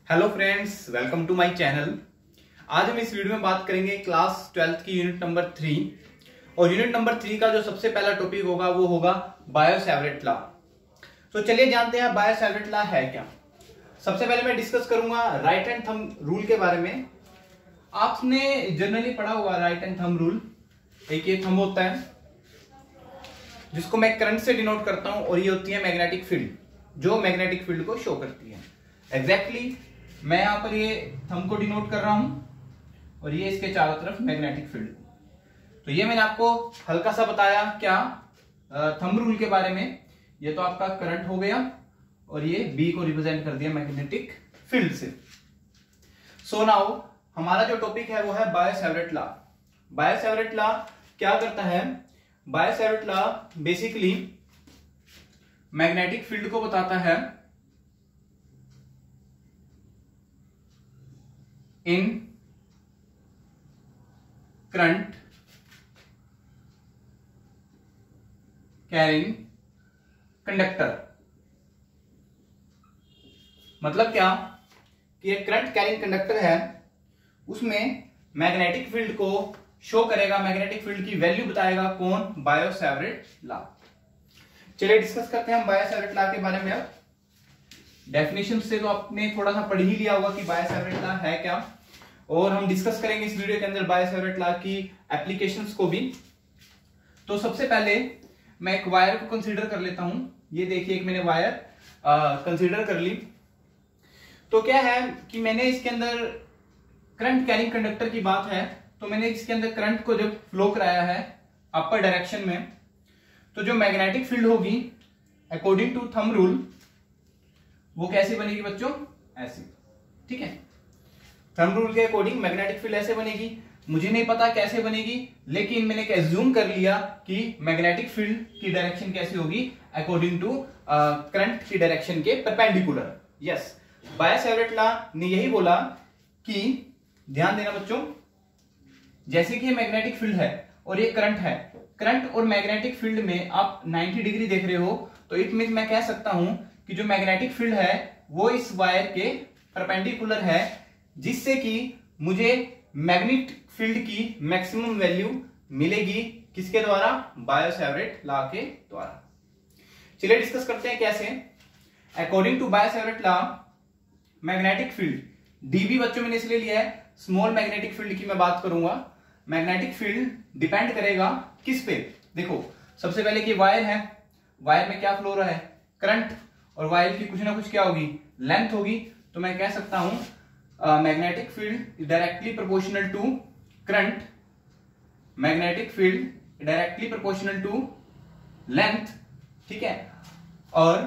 Hello friends, welcome to my channel. आज हम इस वीडियो में बात करेंगे क्लास 12th की यूनिट नंबर 3 और यूनिट नंबर 3 का जो सबसे पहला टॉपिक होगा वो होगा बायो-सैवर्ट लॉ। तो चलिए जानते हैं बायो-सैवर्ट लॉ है क्या। सबसे पहले मैं डिस्कस करूंगा राइट एंड थंब रूल के बारे में। आपने जनरली पढ़ा होगा राइट एंड थंब रूल। एक ये थंब होता है जिसको मैं करंट से डिनोट करता हूं और ये होती है मैग्नेटिक फील्ड जो मैग्नेटिक फील्ड को शो करती है। एग्जैक्टली मैं यहां पर ये थंब को डिनोट कर रहा हूं और ये इसके चारों तरफ मैग्नेटिक फील्ड। तो ये मैंने आपको हल्का सा बताया क्या थंब रूल के बारे में। ये तो आपका करंट हो गया और ये बी को रिप्रेजेंट कर दिया मैग्नेटिक फील्ड से। सो नाउ हमारा जो टॉपिक है वो है बायो-सैवर्ट लॉ। बायो-सैवर्ट लॉ क्या करता है? Bio-Savart law basically magnetic field को बताता है इन करंट कैरिंग कंडक्टर। मतलब क्या कि एक करंट कैरिंग कंडक्टर है, उसमें मैग्नेटिक फील्ड को शो करेगा, मैग्नेटिक फील्ड की वैल्यू बताएगा कौन? Bio-Savart law. चलिए डिस्कस करते हैं हम बायो-सैवर्ट लॉ के बारे में। अब डेफिनेशन से तो आपने थोड़ा सा पढ़ ही लिया होगा कि बायो-सैवर्ट लॉ है क्या, और हम डिस्कस करेंगे इस वीडियो के अंदर बायो-सैवर्ट लॉ की एप्लीकेशंस को भी। तो सबसे पहले मैं एक वायर को कंसीडर कर लेता हूं। ये देखिए, एक मैंने वायर कंसीडर कर ली। तो क्या है कि मैंने इसके अंदर करंट कैरिंग कंडक्टर की बात है, तो मैंने इसके अंदर करंट को जब फ्लो कराया है अपर डायरेक्शन में, तो जो मैग्नेटिक फील्ड होगी अकॉर्डिंग टू थंब रूल वो कैसी बनेगी बच्चों? ऐसी। ठीक है, थंब रूल के अकॉर्डिंग मैग्नेटिक फील्ड ऐसे बनेगी। मुझे नहीं पता कैसे बनेगी, लेकिन मैंने एज्यूम कर लिया कि मैग्नेटिक फील्ड की डायरेक्शन कैसी होगी अकॉर्डिंग टू करंट की डायरेक्शन के परपेंडिकुलर। यस, बायो-सैवर्ट लॉ ने यही बोला कि ध्यान देना बच्चों, जैसे कि मैग्नेटिक फील्ड है और ये करंट है, करंट और मैग्नेटिक फील्ड में आप 90 डिग्री देख रहे हो, तो इट मीन मैं कह सकता हूं कि जो मैग्नेटिक फील्ड है वो इस वायर के परपेंडिकुलर है, जिससे कि मुझे मैग्नेटिक फील्ड की मैक्सिमम वैल्यू मिलेगी। किसके द्वारा? बायो-सैवर्ट लॉ के द्वारा। चलिए डिस्कस करते हैं कैसे। According to Biot Savart law magnetic field dB बच्चों मैंने इसलिए लिया है, स्मॉल मैग्नेटिक फील्ड की मैं बात करूंगा। मैग्नेटिक फील्ड डिपेंड करेगा किस पे? देखो, सबसे पहले कि वायर है, वायर में क्या फ्लो हो रहा है? करंट। और वायर की कुछ ना कुछ क्या होगी? लेंथ होगी। तो मैं कह सकता हूं magnetic field directly proportional to current, magnetic field directly proportional to length. ठीक है, और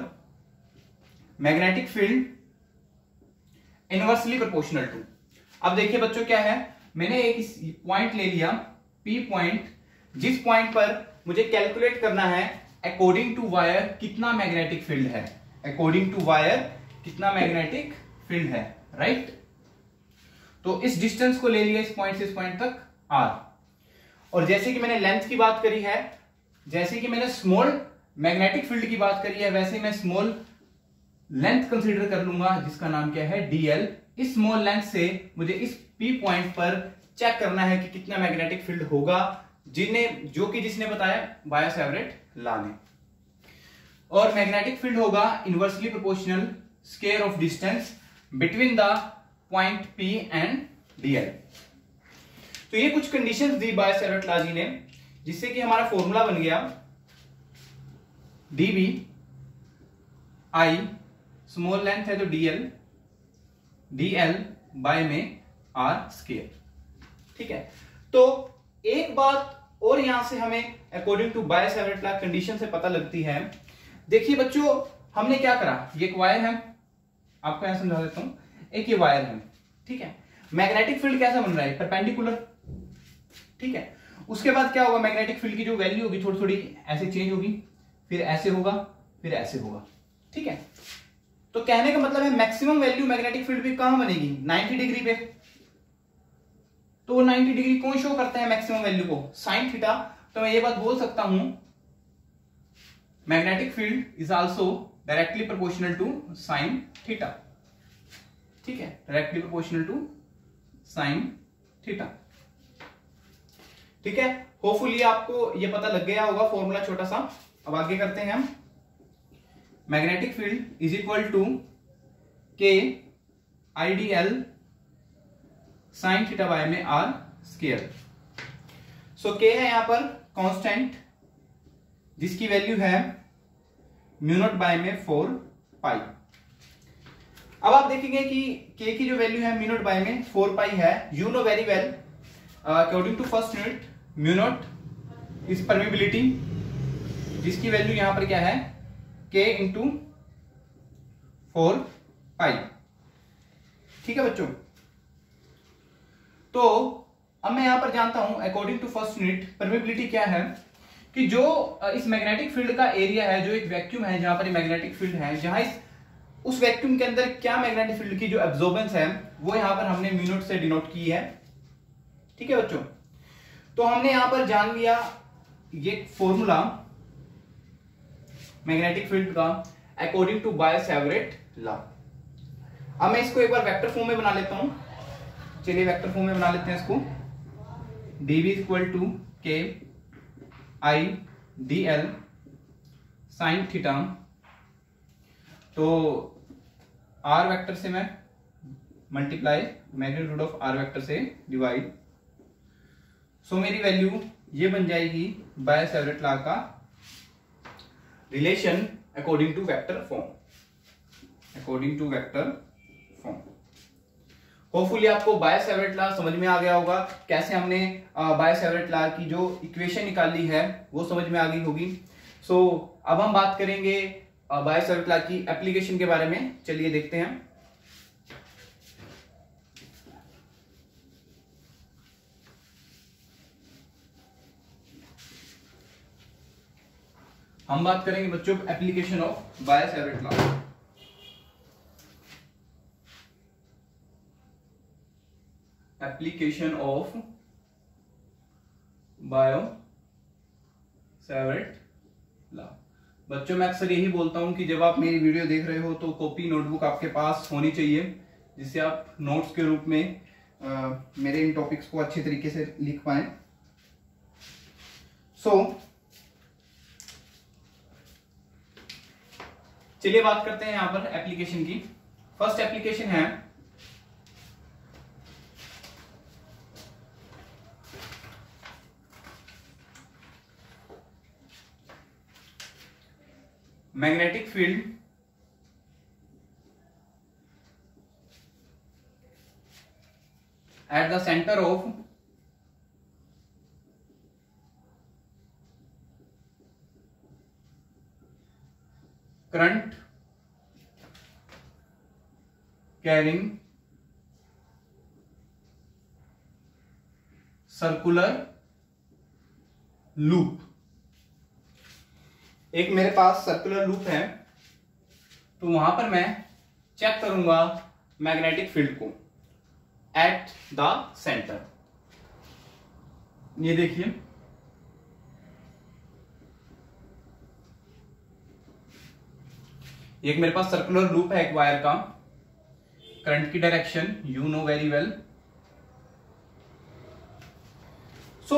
magnetic field inversely proportional to. अब देखिए बच्चों क्या है, मैंने एक पॉइंट ले लिया P पॉइंट, जिस पॉइंट पर मुझे कैलकुलेट करना है अकॉर्डिंग टू वायर कितना मैग्नेटिक फील्ड है, अकॉर्डिंग टू वायर कितना मैग्नेटिक फील्ड है, राइट। तो इस डिस्टेंस को ले लिया, इस पॉइंट से इस पॉइंट तक R। और जैसे कि मैंने लेंथ की बात करी है, जैसे कि मैंने स्मॉल मैग्नेटिक फील्ड की बात करी है, वैसे मैं स्मॉल लेंथ कंसीडर कर लूंगा जिसका नाम क्या है? DL। इस स्मॉल लेंथ से मुझे इस P पॉइंट पर चेक करना है कि कितना मैग्नेटिक फील्ड होगा, जिसने बताया बायो-सैवर्ट लॉ ने। और मैग्नेटिक फील्ड होगा inversely proportional square of distance between the point P and DL। तो ये कुछ कंडीशंस दी बायो-सैवर्ट लॉ जी ने, जिससे कि हमारा फॉर्मूला बन गया dB I, स्मॉल लेंथ है तो DL बाय में R स्क्वायर। ठीक है, तो एक बात और यहां से हमें according to Biot Savart law condition से पता लगती है। देखिए बच्चों, हमने क्या करा, ये एक वायर है, आपको यहां समझा देता हूं। एक ये वायर है, ठीक है, मैग्नेटिक फील्ड कैसा बन रहा है? परपेंडिकुलर। ठीक है, उसके बाद क्या होगा? मैग्नेटिक फील्ड की जो वैल्यू होगी थोड़ी थोड़ी ऐसे चेंज होगी, फिर ऐसे होगा, फिर ऐसे होगा। ठीक है, तो कहने का मतलब है मैक्सिमम वैल्यू मैग्नेटिक फील्ड भी कहां बनेगी? 90 डिग्री पे। तो 90 डिग्री कौन शो करता है मैक्सिमम वैल्यू को? Sine theta. तो मैं ये बात बोल सकता हूं magnetic field is also directly proportional to sine theta. ठीक है, directly proportional to sine theta. ठीक है, होपफुली आपको ये पता लग गया होगा फॉर्मूला छोटा सा। अब आगे करते हैं हम। Magnetic field is equal to के आईडीएल साइन थीटा बाय में आर स्क्वायर। सो के है यहां पर कांस्टेंट जिसकी वैल्यू है म्यू नॉट बाय में 4 पाई। अब आप देखेंगे कि के की जो वैल्यू है म्यू नॉट बाय में 4 पाई है। You know very well according to first unit mu naught is permeability जिसकी वैल्यू यहां पर क्या है के इंटू 4 पाई। ठीक है बच्चों, तो अब मैं यहां पर जानता हूं according to first unit permeability क्या है कि जो इस मैग्नेटिक फील्ड का एरिया है, जो एक वैक्यूम है जहां पर मैग्नेटिक फील्ड है, जहां उस वैक्यूम के अंदर क्या मैग्नेटिक फील्ड की जो एब्जॉर्बेंस है वो यहां पर हमने म्यू नॉट से डिनोट की है। ठीक है बच्चों, तो हमने यहां पर जान लिया ये फॉर्मूला मैग्नेटिक फील्ड का अकॉर्डिंग टू बायो-सैवरेट लॉ। अब मैं इसको एक बार वेक्टर फॉर्म में बना लेता हूं। चलिए वेक्टर फॉर्म में बना लेते हैं इसको। dv equal to K I D L sine theta. तो r वेक्टर से मैं multiply magnitude of r vector से डिवाइड। सो मेरी वैल्यू ये बन जाएगी बायो-सैवरेट लॉ का relation according to vector form. According to vector form hopefully आपको बायो-सैवरेट लॉ समझ में आ गया होगा। कैसे हमने बायो-सैवरेट लॉ की जो इक्वेशन निकाली है वो समझ में आ गई होगी। सो अब हम बात करेंगे बायो-सैवरेट लॉ की एप्लीकेशन के बारे में। चलिए देखते हैं। हम बात करेंगे बच्चों application of Biot Savart law. Application of Biot Savart law. बच्चों मैं अक्सर यही बोलता हूं कि जब आप मेरी वीडियो देख रहे हो तो कॉपी नोटबुक आपके पास होनी चाहिए जिससे आप नोट्स के रूप में मेरे इन टॉपिक्स को अच्छे तरीके से लिख पाएं। चलिए बात करते हैं यहां पर एप्लीकेशन की। फर्स्ट एप्लीकेशन है magnetic field at the centre of current carrying circular loop. एक मेरे पास सर्कुलर लूप है तो वहां पर मैं चेक करूंगा मैग्नेटिक फील्ड को एट द सेंटर। ये देखिए एक मेरे पास सर्कुलर लूप है एक वायर का। करंट की direction you know very well. So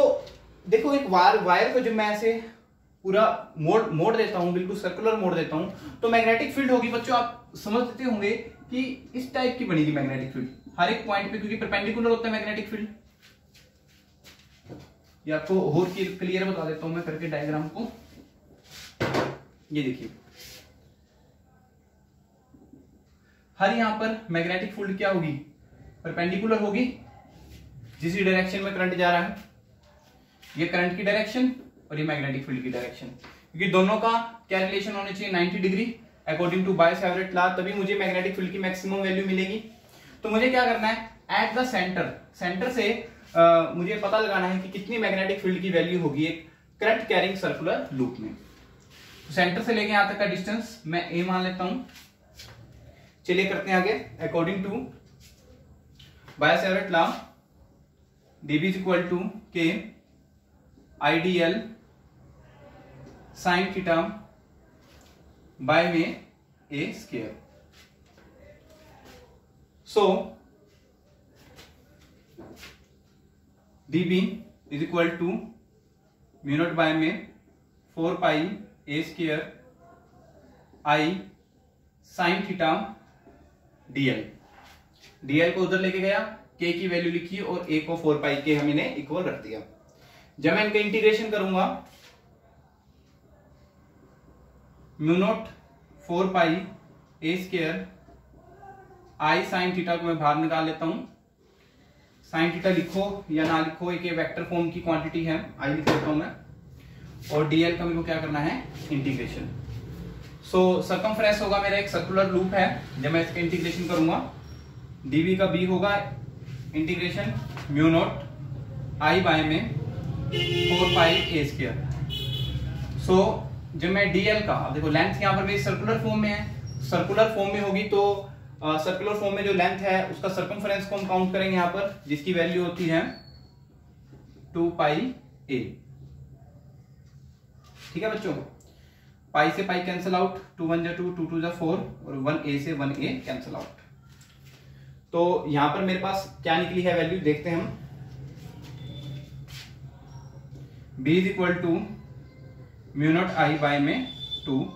देखो एक वायर को जब मैं ऐसे पूरा मोड़ देता हूं, बिल्कुल सर्कुलर मोड़ देता हूं, तो मैग्नेटिक फील्ड होगी बच्चों आप समझते होंगे कि इस टाइप की बनेगी मैग्नेटिक फील्ड हर एक पॉइंट पे, क्योंकि परपेंडिकुलर होता है मैग्नेटिक फील्ड। ये आपको और क्लियर बता देता हूं मैं करके डायग्राम को। ये देखिए हर यहां पर मैग्नेटिक फील्ड क्या होगी, परपेंडिकुलर होगी जिस डायरेक्शन में करंट जा रहा है। ये करंट की डायरेक्शन और ये मैग्नेटिक फील्ड की डायरेक्शन, क्योंकि दोनों का क्या रिलेशन होना चाहिए 90 degree according to Biot Savart law, तभी मुझे मैग्नेटिक फील्ड की मैक्सिमम वैल्यू मिलेगी। तो मुझे क्या करना है एट द सेंटर से मुझे पता लगाना है कि कितनी मैग्नेटिक फील्ड की वैल्यू होगी एक करंट कैरिंग सर्कुलर लूप में। तो सेंटर से लेके यहां तक का डिस्टेंस मैं ए मान लेता हूं। चलिए करते हैं आगे। According to Biot Savart law dB is equal to के आईडीएल साइन थीटा बाय में ए square. So dB is equal to mu naught by में 4 pi a square I sine theta dl। dl को उधर लेके गया, k की वैल्यू लिखी और a को 4 पाई के हमने इक्वल रख दिया। जब मैं इनका इंटीग्रेशन करूंगा, mu naught 4 pi a square I sine theta को मैं बाहर निकाल लेता हूं। साइन थीटा लिखो या ना लिखो, एक वेक्टर फॉर्म की क्वांटिटी है, I लिख देता हूं मैं। और dl का मेरे को क्या करना है, इंटीग्रेशन। सो सर्कमफ्रेंस होगा मेरा, एक सर्कुलर लूप है। जब मैं इसका इंटीग्रेशन करूंगा, dv का b होगा integration mu naught I by में 4 पाई a स्क्वायर। सो जब मैं dl का, देखो लेंथ यहां पर मेरी सर्कुलर फॉर्म में है, सर्कुलर फॉर्म में होगी तो सर्कुलर फॉर्म में जो लेंथ है उसका सर्कमफ्रेंस को हम काउंट करेंगे यहां पर, जिसकी वैल्यू होती है 2 पाई a। ठीक है बच्चों, पाई से पाई कैंसिल आउट, 2 1 जा 2, 2 2 जा 4 और 1a से 1a कैंसिल आउट। तो यहां पर मेरे पास क्या निकली है वैल्यू, देखते हैं हम। b is equal to mu naught I by में 2a।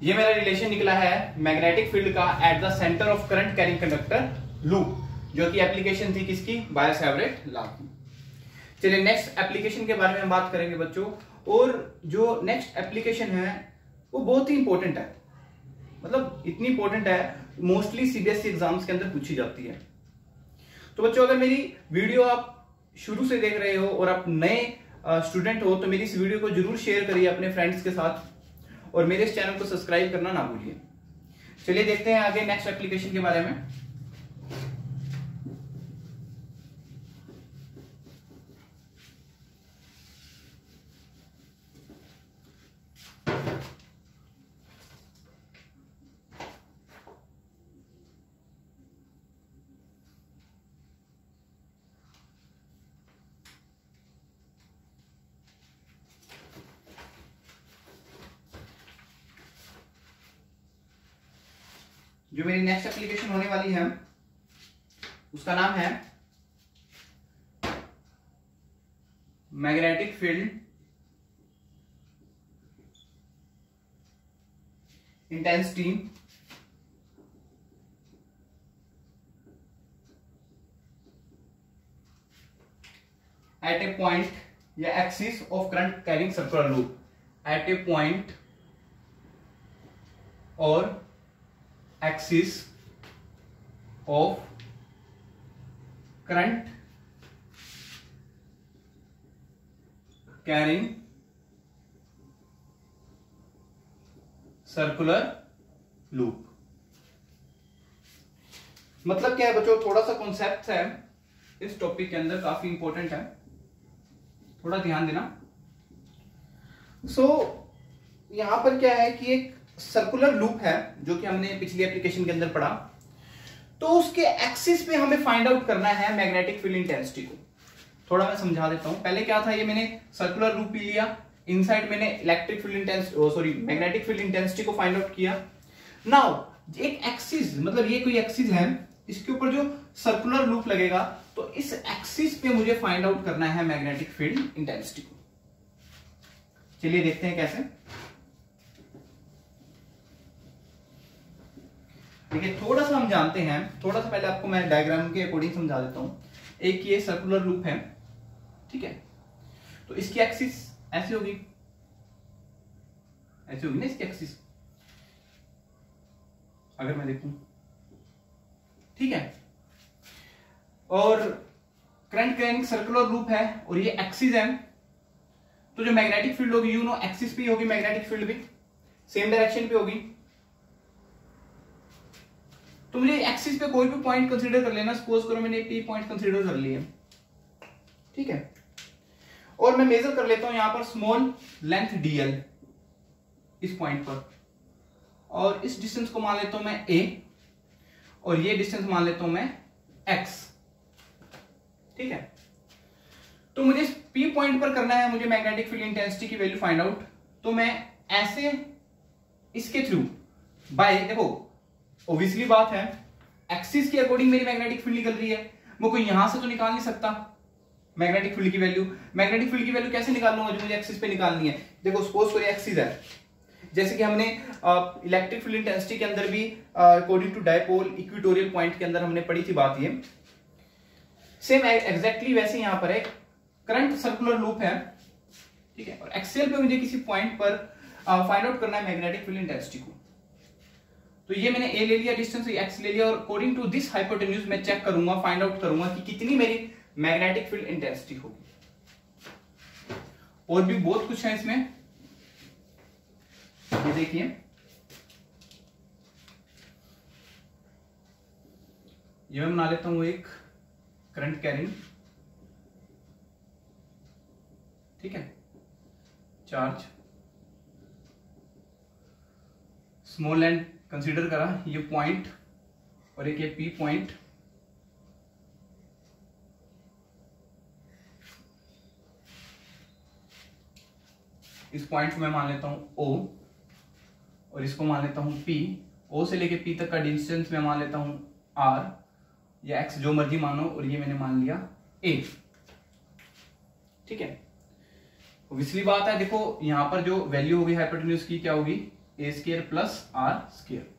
ये मेरा रिलेशन निकला है मैग्नेटिक फील्ड का at the centre of current carrying conductor loop, जो कि एप्लीकेशन थी किसकी, बायो-सैवरेट लॉ की। चलिए नेक्स्ट एप्लीकेशन के बारे में हम बात करेंगे बच्चों। और जो नेक्स्ट एप्लीकेशन है वो बहुत ही इंपॉर्टेंट है, मतलब इतनी इंपॉर्टेंट है, मोस्टली सीबीएसई एग्जाम्स के अंदर पूछी जाती है। तो बच्चों अगर मेरी वीडियो आप शुरू से देख रहे हो और आप नए स्टूडेंट हो तो मेरी इस वीडियो को जरूर शेयर करिए अपने फ्रेंड्स के साथ और मेरे इस चैनल को सब्सक्राइब करना ना भूलिए। चलिए देखते हैं आगे नेक्स्ट एप्लीकेशन के बारे में। जो मेरी नेक्स्ट एप्लीकेशन होने वाली है उसका नाम है magnetic field intensity at a point या axis of current carrying circular loop, at a point और axis of current carrying circular loop. मतलब क्या है बच्चों, थोड़ा सा कॉन्सेप्ट है इस टॉपिक के अंदर, काफी इंपॉर्टेंट है, थोड़ा ध्यान देना। यहां पर क्या है कि एक सर्कुलर लूप है जो कि हमने पिछली एप्लीकेशन के अंदर पढ़ा, तो उसके एक्सिस पे हमें फाइंड आउट करना है मैग्नेटिक फील्ड इंटेंसिटी को। थोड़ा मैं समझा देता हूं। पहले क्या था, ये मैंने सर्कुलर लूप लिया, इनसाइड मैंने electric field intensity magnetic field intensity को फाइंड आउट किया। नाउ एक एक्सिस, मतलब ये कोई एक्सिस है, इसके ऊपर जो सर्कुलर लूप लगेगा तो इस एक्सिस पे मुझे फाइंड आउट करना है मैग्नेटिक फील्ड इंटेंसिटी को। चलिए देखते हैं कैसे। देखिए थोड़ा सा हम जानते हैं, थोड़ा सा पहले आपको मैं डायग्राम के अकॉर्डिंग समझा देता हूं। एक ये सर्कुलर लूप है, ठीक है, तो इसकी एक्सिस ऐसी होगी, ऐसी होगी ना इसकी एक्सिस, अगर मैं देखूं, ठीक है। और करंट कैरिंग सर्कुलर लूप है और ये एक्सिस है, तो जो मैग्नेटिक फील्ड होगी यू नो एक्सिस पे होगी, मैग्नेटिक फील्ड भी सेम डायरेक्शन पे होगी। तो मुझे एक्सिस पे कोई भी पॉइंट कंसीडर कर लेना, सपोज करो मैंने पी पॉइंट कंसीडर कर लिया, ठीक है, और मैं मेजर कर लेता हूं यहां पर स्मॉल लेंथ डीएल इस पॉइंट पर, और इस डिस्टेंस को मान लेता हूं मैं ए और ये डिस्टेंस मान लेता हूं मैं एक्स, ठीक है। तो मुझे पी पॉइंट पर करना है मुझे मैग्नेटिक फील्ड इंटेंसिटी की वैल्यू फाइंड आउट। तो मैं ऐसे इसके थ्रू बाय, देखो ऑब्वियसली बात है, एक्सिस के अकॉर्डिंग मेरी मैग्नेटिक फील्ड निकल रही है, मैं कोई यहां से तो निकाल नहीं सकता मैग्नेटिक फील्ड की वैल्यू। मैग्नेटिक फील्ड की वैल्यू कैसे निकाल लूंगा जो मुझे एक्सिस पे निकालनी है। देखो सपोज करो एक्सिस है, जैसे कि हमने इलेक्ट्रिक फील्ड इंटेंसिटी के अंदर भी according to dipole equatorial point के अंदर हमने पढ़ी थी बात, ये सेम एग्जैक्टली वैसे यहां पर एक करंट सर्कुलर लूप है, ठीक है, और एक्सियल पे मुझे किसी पॉइंट पर फाइंड आउट करना है मैग्नेटिक फील्ड इंटेंसिटी को। तो ये मैंने ए ले लिया डिस्टेंस, एक्स ले लिया, और अकॉर्डिंग टू दिस हाइपोटेन्यूज मैं चेक करूंगा, फाइंड आउट करूंगा कि कितनी मेरी मैग्नेटिक फील्ड इंटेंसिटी होगी। और भी बहुत कुछ है इसमें, ये देखिए ये मैं बना लेता हूं एक करंट कैरिंग, ठीक है, चार्ज स्मॉल लैंड कंसीडर करा, ये पॉइंट और एक ये पी पॉइंट, इस पॉइंट को मैं मान लेता हूं O और इसको मान लेता हूं P। O से लेके P तक का डिस्टेंस मैं मान लेता हूं R या X, जो मर्जी मानो, और ये मैंने मान लिया A, ठीक है। ऑब्वियसली बात है, देखो यहां पर जो वैल्यू होगी हाइपोटेन्यूज की क्या होगी, A square plus R square.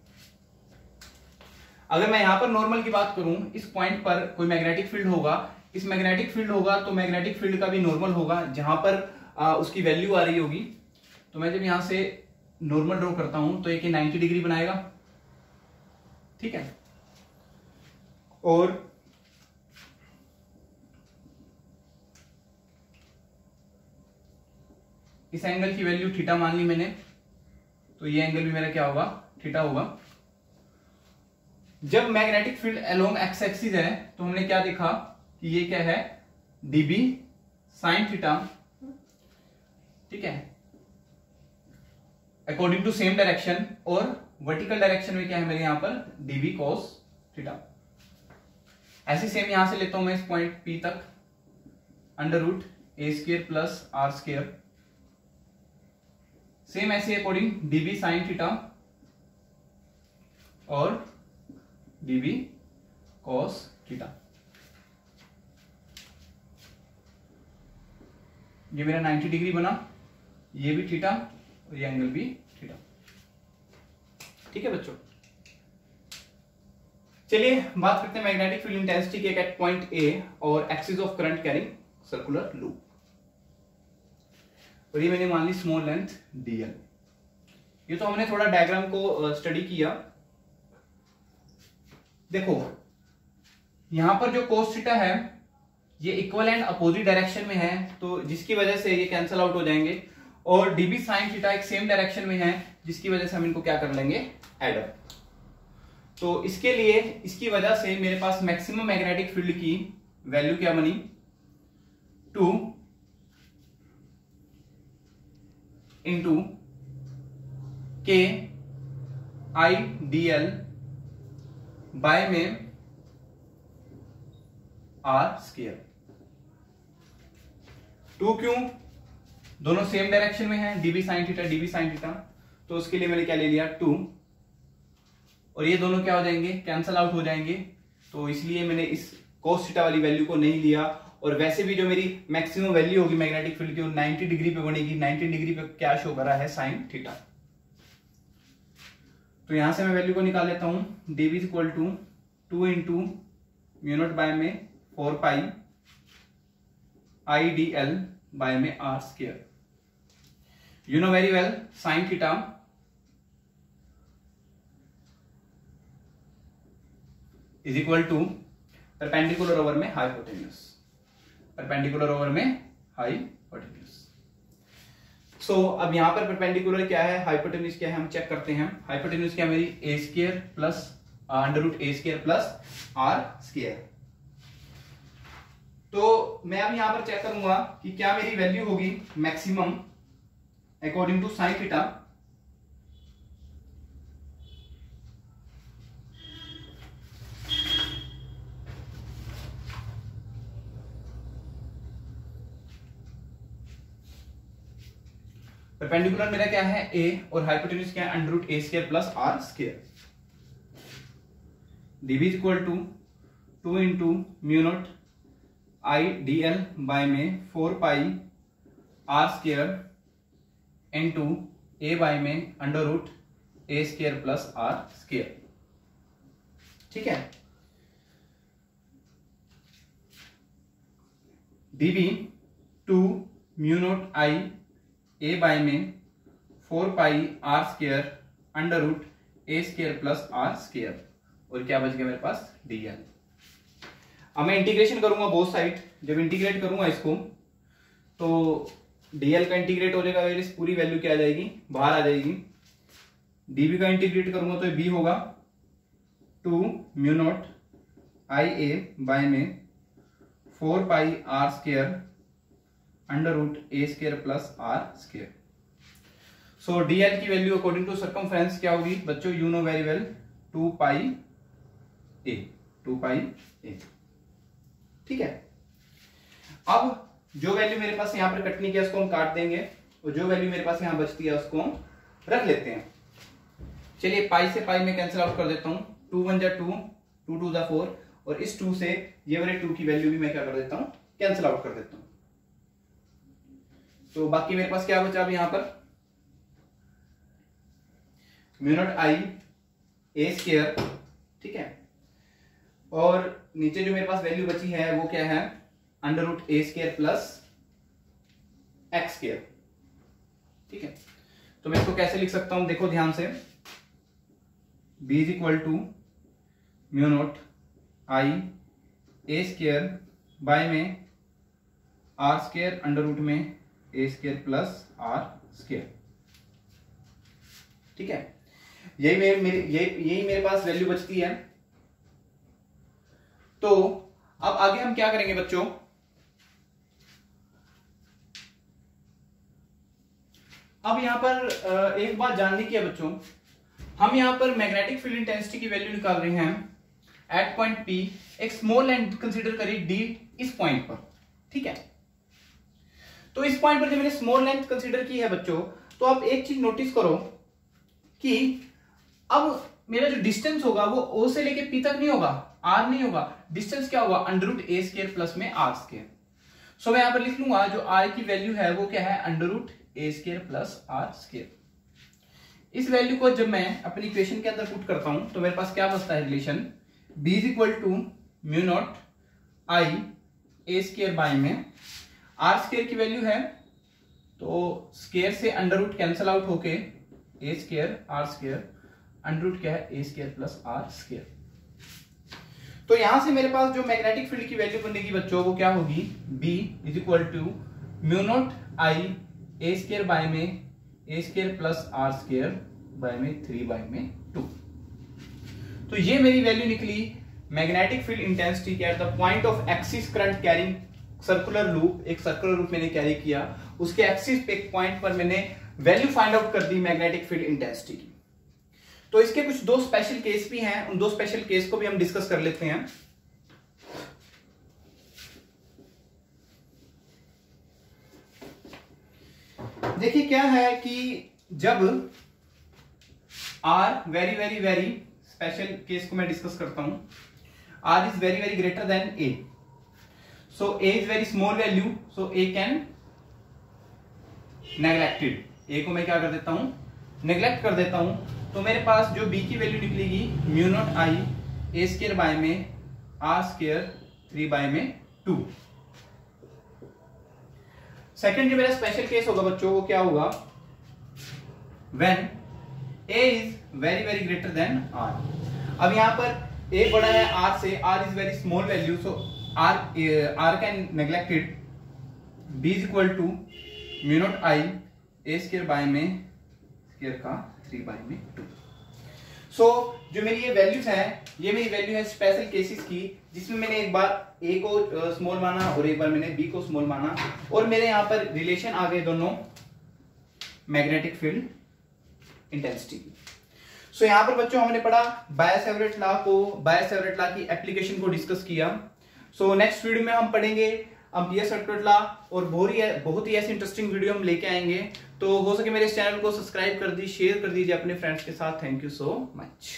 अगर मैं यहां पर नॉर्मल की बात करूं, इस पॉइंट पर कोई मैग्नेटिक फील्ड होगा, इस मैग्नेटिक फील्ड होगा तो मैग्नेटिक फील्ड का भी नॉर्मल होगा जहां पर उसकी वैल्यू आ रही होगी। तो मैं जब यहां से नॉर्मल ड्रॉ करता हूं तो एक 90 डिग्री बनाएगा, ठीक है, और इस एंगल की वैल्यू थीटा मान ली मैंने, तो ये एंगल भी मेरा क्या होगा, थीटा होगा। जब magnetic field along x axis है तो हमने क्या देखा कि ये क्या है, डीबी साइन थीटा, ठीक है, अकॉर्डिंग टू सेम डायरेक्शन, और वर्टिकल डायरेक्शन में क्या है मेरे यहां पर डीबी कॉस थीटा। ऐसे सेम यहां से लेता हूं मैं इस पॉइंट P तक under root A square plus R square, same ऐसे अकॉर्डिंग डीबी साइन थीटा और डीबी कॉस थीटा। ये मेरा 90 डिग्री बना, ये भी थीटा और ये एंगल भी थीटा, ठीक है बच्चों। चलिए बात करते हैं मैग्नेटिक फील्ड इंटेंसिटी के एट पॉइंट A और axis of current carrying circular loop. और ये मैंने मान ली स्मॉल लेंथ dl। ये तो हमने थोड़ा डायग्राम को स्टडी किया। देखो यहां पर जो cos थीटा है ये इक्वल एंड अपोजिट डायरेक्शन में है, तो जिसकी वजह से ये कैंसिल आउट हो जाएंगे, और डीबी साइन थीटा एक सेम डायरेक्शन में है जिसकी वजह से हम इनको क्या कर लेंगे, एड अप। तो इसके लिए इसकी वजह से मेरे पास मैक्सिमम मैग्नेटिक फील्ड की वैल्यू क्या बनी, 2 इंटू के आई डी एल बाय में आर स्क्वायर। 2 क्यों, दोनों सेम डायरेक्शन में है, डीबी साइन थीटा, तो उसके लिए मैंने क्या ले लिया 2, और ये दोनों क्या हो जाएंगे, कैंसल आउट हो जाएंगे, तो इसलिए मैंने इस cos थीटा वाली वैल्यू को नहीं लिया। और वैसे भी जो मेरी मैक्सिमम वैल्यू होगी मैग्नेटिक फील्ड की वो 90 डिग्री पे बनेगी, 90 डिग्री पे क्या शो कर रहा है, साइन थीटा। तो यहां से मैं वैल्यू को निकाल लेता हूं, dv is equal to 2 into mu naught by में 4 pi I D L by में are square. You know very well sine theta is equal to perpendicular over में हाइपोटेन्यूज, परपेंडिकुलर ओवर में हाइपोटेन्यूज। सो अब यहां पर perpendicular क्या है, hypotenuse क्या है, हम चेक करते हैं। हाइपोटेन्यूज क्या है मेरी, a square plus under root A square plus are square. तो मैं अब यहां पर चेक करूंगा कि क्या मेरी वैल्यू होगी maximum according to sine theta. Perpendicular मेरा क्या है ए, और हाइपोटेन्यूज क्या है under root A square plus are square. dB is equal to 2 into mu naught I D L by में 4 pi r square into a by में under root a square plus r square. ठीक है, dB 2 mu naught I a by में 4 pi r square under root a square plus r square, और क्या बच गया मेरे पास dl। अब मैं इंटीग्रेशन करूंगा बोथ साइड। जब इंटीग्रेट करूंगा इसको तो dl का इंटीग्रेट हो जाएगा, इस पूरी वैल्यू क्या आ जाएगी, बाहर आ जाएगी। db का इंटीग्रेट करूंगा तो b होगा 2 mu naught I a by में 4 pi r square under root a square plus r square. So dl की वैल्यू अकॉर्डिंग टू सर्कमफ्रेंस क्या होगी बच्चों, you know very well, 2 pi a. ठीक है, अब जो वैल्यू मेरे पास यहां पर कटनी है उसको हम काट देंगे, और जो वैल्यू मेरे पास यहां बचती है उसको हम रख लेते हैं। चलिए पाई से पाई में कैंसिल आउट कर देता हूं, 2 1 जा 2, 2 2 जा 4, और इस 2 से ये वाले 2 की वैल्यू भी मैं क्या कर देता हूं, कैंसिल आउट कर देता हूं। तो बाकी मेरे पास क्या बचा अब यहां पर, mu naught I A square. ठीक है, और नीचे जो मेरे पास वैल्यू बची है वो क्या है, अंडर रूट ए स्क्वायर प्लस एक्स स्क्वायर। ठीक है, तो मैं इसको कैसे लिख सकता हूं, देखो ध्यान से, b is equal to mu naught I A square by में आर स्क्वायर अंडर रूट में ए स्क्वायर प्लस आर स्क्वायर। ठीक है, यही मेरे पास वैल्यू बचती है। तो अब आगे हम क्या करेंगे बच्चों, अब यहां पर एक बात जानने की है बच्चों, हम यहां पर मैग्नेटिक फील्ड इंटेंसिटी की वैल्यू निकाल रहे हैं एट पॉइंट P, एक स्मॉल लेंथ कंसीडर करी D इस पॉइंट पर। ठीक है, तो इस पॉइंट पर जब मैंने स्मॉल लेंथ कंसीडर की है बच्चों, तो आप एक चीज नोटिस करो कि अब मेरा जो डिस्टेंस होगा वो O से लेके P तक नहीं होगा, R नहीं होगा, डिस्टेंस क्या होगा, अंडर रूट ए स्क्वायर प्लस में आर स्क्वायर। सो मैं यहां पर लिख लूंगा जो R की वैल्यू है वो क्या है, under root A square plus are square. इस वैल्यू को जब मैं अपनी इक्वेशन के अंदर पुट करता हूं तो मेरे पास क्या बचता है relation, b is equal to mu naught I A square by में आर स्क्वायर की वैल्यू है, तो स्क्वायर से अंडर रूट कैंसिल आउट होके a square r square, under root क्या है, a square plus are square. तो यहां से मेरे पास जो मैग्नेटिक फील्ड की वैल्यू बनेगी बच्चों वो क्या होगी, b is equal to mu naught I A square by में ए square plus are square by में 3/2। तो ये मेरी वैल्यू निकली मैग्नेटिक फील्ड इंटेंसिटी के at the point of axis current carrying circular loop. एक सर्कुलर लूप मैंने कैरी किया, उसके एक्सिस पे एक पॉइंट पर मैंने वैल्यू फाइंड आउट कर दी मैग्नेटिक फील्ड इंटेंसिटी की। तो इसके कुछ दो स्पेशल केस भी हैं, उन दो स्पेशल केस को भी हम डिस्कस कर लेते हैं। देखिए क्या है कि जब R very very very, special case को मैं डिस्कस करता हूं, R is very very greater than A, so A is very small value, so A can neglected, A को मैं क्या कर देता हूं, नेग्लेक्ट कर देता हूं। तो मेरे पास जो B की वैल्यू निकलेगी mu naught I A square by में आर स्क्वायर 3/2। सेकंड जो मेरा स्पेशल केस होगा बच्चों वो क्या होगा, when A is very very greater than R। अब यहां पर A बड़ा है R से, R is very small value, so R can neglected, B is equal to mu naught I A square by में स्क्वायर का 3/2। सो जो मेरी ये वैल्यूज है, ये मेरी वैल्यू है स्पेशल केसेस की, जिसमें मैंने एक बार A को स्मॉल माना और एक बार मैंने B को स्मॉल माना, और मेरे यहां पर रिलेशन आ गए दोनों मैग्नेटिक फील्ड इंटेंसिटी की। सो यहां पर बच्चों हमने पढ़ा बायो-सेवर्ट लॉ को, बायो-सेवर्ट लॉ की एप्लीकेशन को डिस्कस किया। सो नेक्स्ट वीडियो में हम पढ़ेंगे एम्पियर-सर्किट लॉ, और बहुत ही ऐसी इंटरेस्टिंग वीडियो हम लेके आएंगे। तो हो सके मेरे इस चैनल को सब्सक्राइब कर दीजिए, शेयर कर दीजिए अपने फ्रेंड्स के साथ। Thank you so much.